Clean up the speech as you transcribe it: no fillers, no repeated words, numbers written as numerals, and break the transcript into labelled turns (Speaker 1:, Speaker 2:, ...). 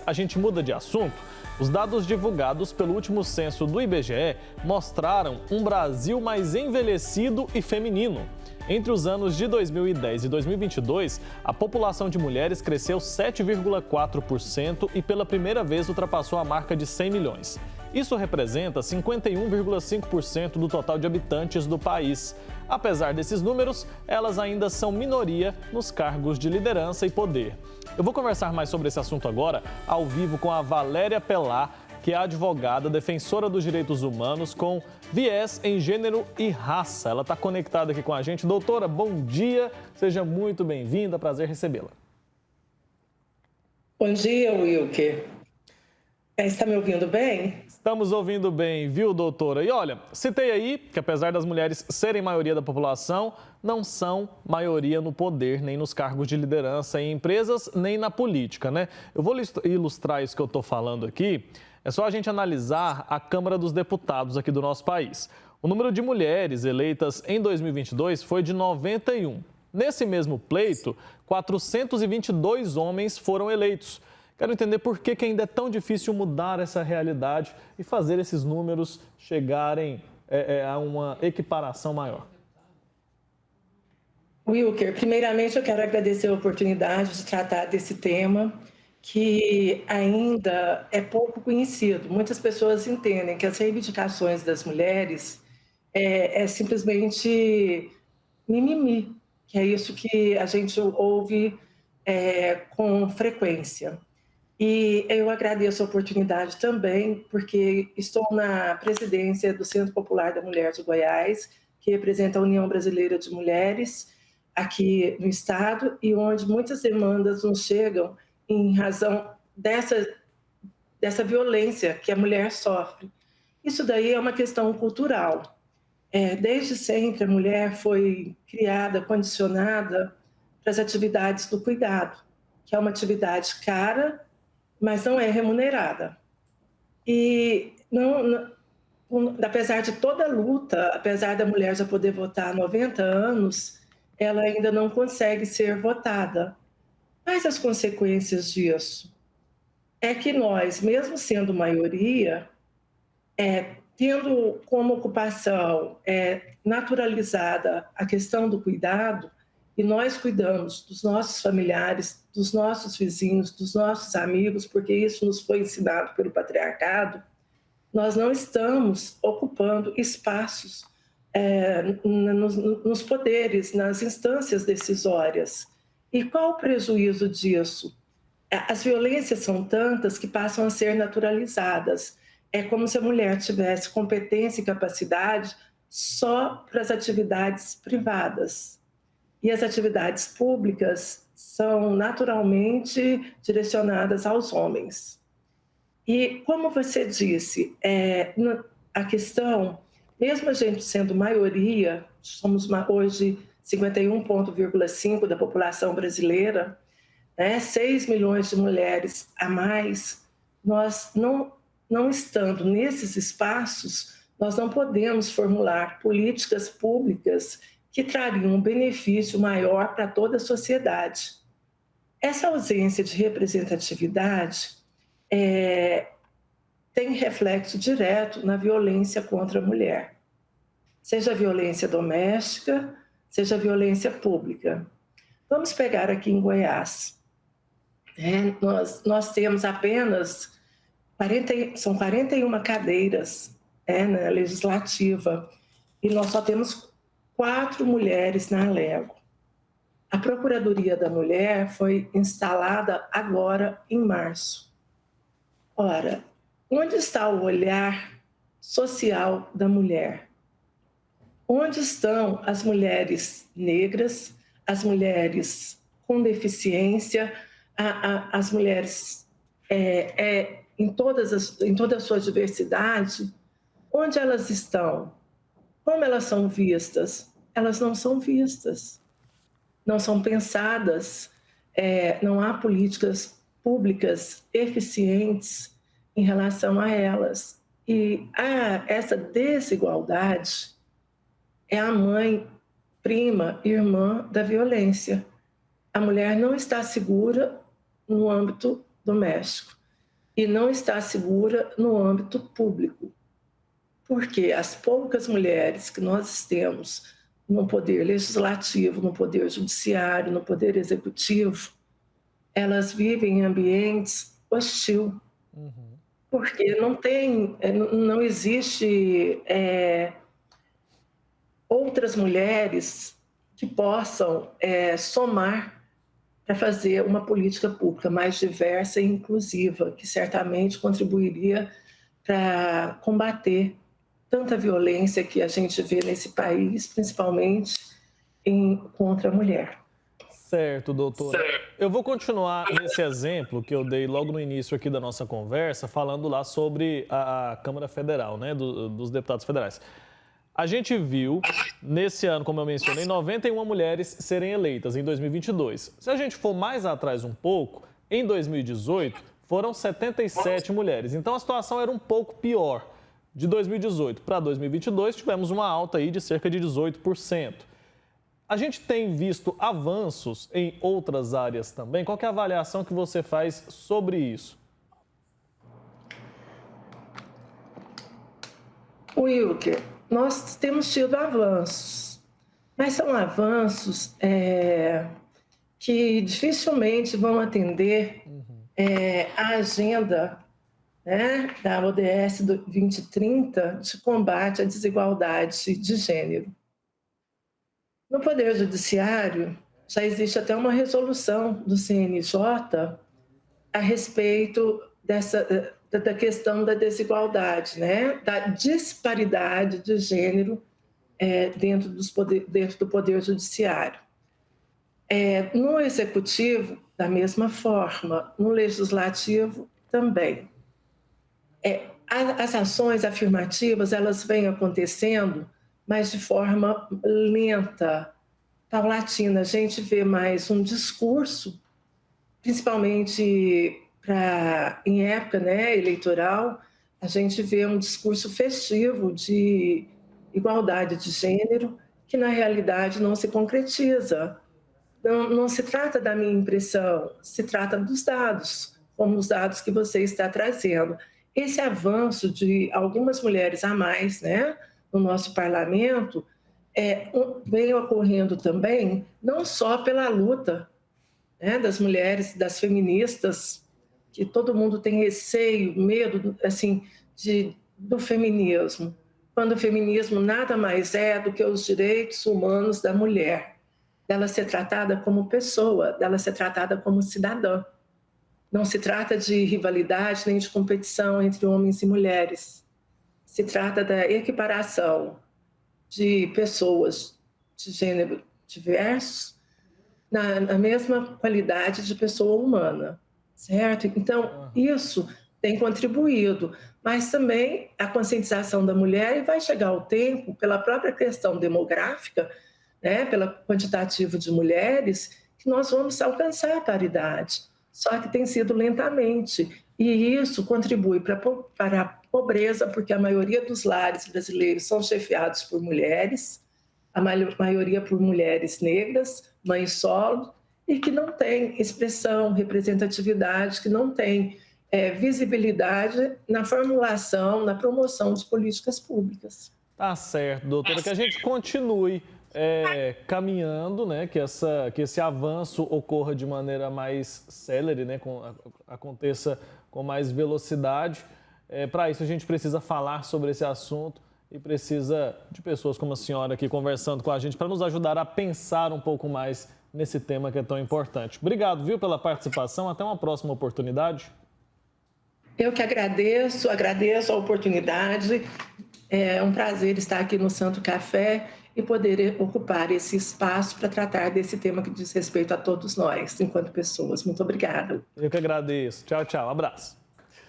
Speaker 1: a gente muda de assunto. Os dados divulgados pelo último censo do IBGE mostraram um Brasil mais envelhecido e feminino. Entre os anos de 2010 e 2022, a população de mulheres cresceu 7,4% e pela primeira vez ultrapassou a marca de 100 milhões. Isso representa 51,5% do total de habitantes do país. Apesar desses números, elas ainda são minoria nos cargos de liderança e poder. Eu vou conversar mais sobre esse assunto agora, ao vivo, com a Valéria Pelá, que é advogada, defensora dos direitos humanos com viés em gênero e raça. Ela está conectada aqui com a gente. Doutora, bom dia, seja muito bem-vinda, prazer recebê-la.
Speaker 2: Bom dia, Wilker. Está me ouvindo bem?
Speaker 1: Estamos ouvindo bem, viu, doutora? E olha, citei aí que apesar das mulheres serem maioria da população, não são maioria no poder, nem nos cargos de liderança em empresas, nem na política, né? Eu vou ilustrar isso que eu estou falando aqui. É só a gente analisar a Câmara dos Deputados aqui do nosso país. O número de mulheres eleitas em 2022 foi de 91. Nesse mesmo pleito, 422 homens foram eleitos. Quero entender por que ainda é tão difícil mudar essa realidade e fazer esses números chegarem a uma equiparação maior.
Speaker 2: Wilker, primeiramente eu quero agradecer a oportunidade de tratar desse tema que ainda é pouco conhecido. Muitas pessoas entendem que as reivindicações das mulheres é simplesmente mimimi, que é isso que a gente ouve com frequência. E eu agradeço a oportunidade também, porque estou na presidência do Centro Popular da Mulher de Goiás, que representa a União Brasileira de Mulheres aqui no estado, e onde muitas demandas nos chegam em razão dessa violência que a mulher sofre. Isso daí é uma questão cultural. Desde sempre a mulher foi criada, condicionada para as atividades do cuidado, que é uma atividade cara, mas não é remunerada. E apesar de toda a luta, apesar da mulher já poder votar há 90 anos, ela ainda não consegue ser votada. Mas as consequências disso é que nós, mesmo sendo maioria, tendo como ocupação naturalizada a questão do cuidado, e nós cuidamos dos nossos familiares, dos nossos vizinhos, dos nossos amigos, porque isso nos foi ensinado pelo patriarcado, nós não estamos ocupando espaços nos poderes, nas instâncias decisórias. E qual o prejuízo disso? As violências são tantas que passam a ser naturalizadas. É como se a mulher tivesse competência e capacidade só para as atividades privadas. E as atividades públicas são naturalmente direcionadas aos homens. E, como você disse, a questão, mesmo a gente sendo maioria, somos hoje 51,5% da população brasileira, 6 milhões de mulheres a mais, nós não estando nesses espaços, nós não podemos formular políticas públicas que trariam um benefício maior para toda a sociedade. Essa ausência de representatividade tem reflexo direto na violência contra a mulher, seja a violência doméstica, seja a violência pública. Vamos pegar aqui em Goiás. Nós temos apenas 41 cadeiras na legislativa e nós só temos 4 mulheres na Alego. A Procuradoria da Mulher foi instalada agora em março. Ora, onde está o olhar social da mulher? Onde estão as mulheres negras, as mulheres com deficiência, as mulheres em toda a sua diversidade? Onde elas estão? Como elas são vistas? Elas não são vistas, não são pensadas, não há políticas públicas eficientes em relação a elas. E essa desigualdade é a mãe, prima, irmã da violência. A mulher não está segura no âmbito doméstico. e não está segura no âmbito público, porque as poucas mulheres que nós temos no poder legislativo, no poder judiciário, no poder executivo, elas vivem em ambientes hostis, porque não existe outras mulheres que possam somar para fazer uma política pública mais diversa e inclusiva, que certamente contribuiria para combater tanta violência que a gente vê nesse país, principalmente contra a mulher.
Speaker 1: Certo, doutora. Eu vou continuar nesse exemplo que eu dei logo no início aqui da nossa conversa, falando lá sobre a Câmara Federal, né, dos deputados federais. A gente viu, nesse ano, como eu mencionei, 91 mulheres serem eleitas em 2022. Se a gente for mais atrás um pouco, em 2018, foram 77 mulheres. Então, a situação era um pouco pior. De 2018 para 2022, tivemos uma alta aí de cerca de 18%. A gente tem visto avanços em outras áreas também. Qual que é a avaliação que você faz sobre isso?
Speaker 2: Wilker, nós temos tido avanços, mas são avanços que dificilmente vão atender a agenda, né, da ODS 2030 de combate à desigualdade de gênero. No Poder Judiciário, já existe até uma resolução do CNJ a respeito da questão da desigualdade, né? Da disparidade de gênero dentro do Poder Judiciário. No Executivo, da mesma forma, no Legislativo também. As ações afirmativas, elas vêm acontecendo, mas de forma lenta, paulatina. A gente vê mais um discurso, principalmente em época, né, eleitoral, a gente vê um discurso festivo de igualdade de gênero, que na realidade não se concretiza. Não se trata da minha impressão, se trata dos dados, como os dados que você está trazendo. Esse avanço de algumas mulheres a mais, né, no nosso parlamento, vem ocorrendo também não só pela luta, né, das mulheres, das feministas, que todo mundo tem receio, medo, assim, do feminismo, quando o feminismo nada mais é do que os direitos humanos da mulher, dela ser tratada como pessoa, dela ser tratada como cidadã. Não se trata de rivalidade nem de competição entre homens e mulheres. Se trata da equiparação de pessoas de gênero diversos na mesma qualidade de pessoa humana, certo? Então, isso tem contribuído, mas também a conscientização da mulher, e vai chegar o tempo, pela própria questão demográfica, né, pelo quantitativo de mulheres, que nós vamos alcançar a paridade. Só que tem sido lentamente, e isso contribui para a pobreza, porque a maioria dos lares brasileiros são chefiados por mulheres, a maioria por mulheres negras, mães solo, e que não tem expressão, representatividade, que não tem visibilidade na formulação, na promoção de políticas públicas.
Speaker 1: Tá certo, doutora, que a gente continue caminhando, né, que esse avanço ocorra de maneira mais célere, né, aconteça com mais velocidade. Para isso a gente precisa falar sobre esse assunto e precisa de pessoas como a senhora aqui conversando com a gente para nos ajudar a pensar um pouco mais nesse tema que é tão importante. Obrigado, viu, pela participação. Até uma próxima oportunidade.
Speaker 2: Eu que agradeço a oportunidade. É um prazer estar aqui no Santo Café e poder ocupar esse espaço para tratar desse tema que diz respeito a todos nós, enquanto pessoas. Muito obrigada.
Speaker 1: Eu que agradeço. Tchau, tchau. Abraço.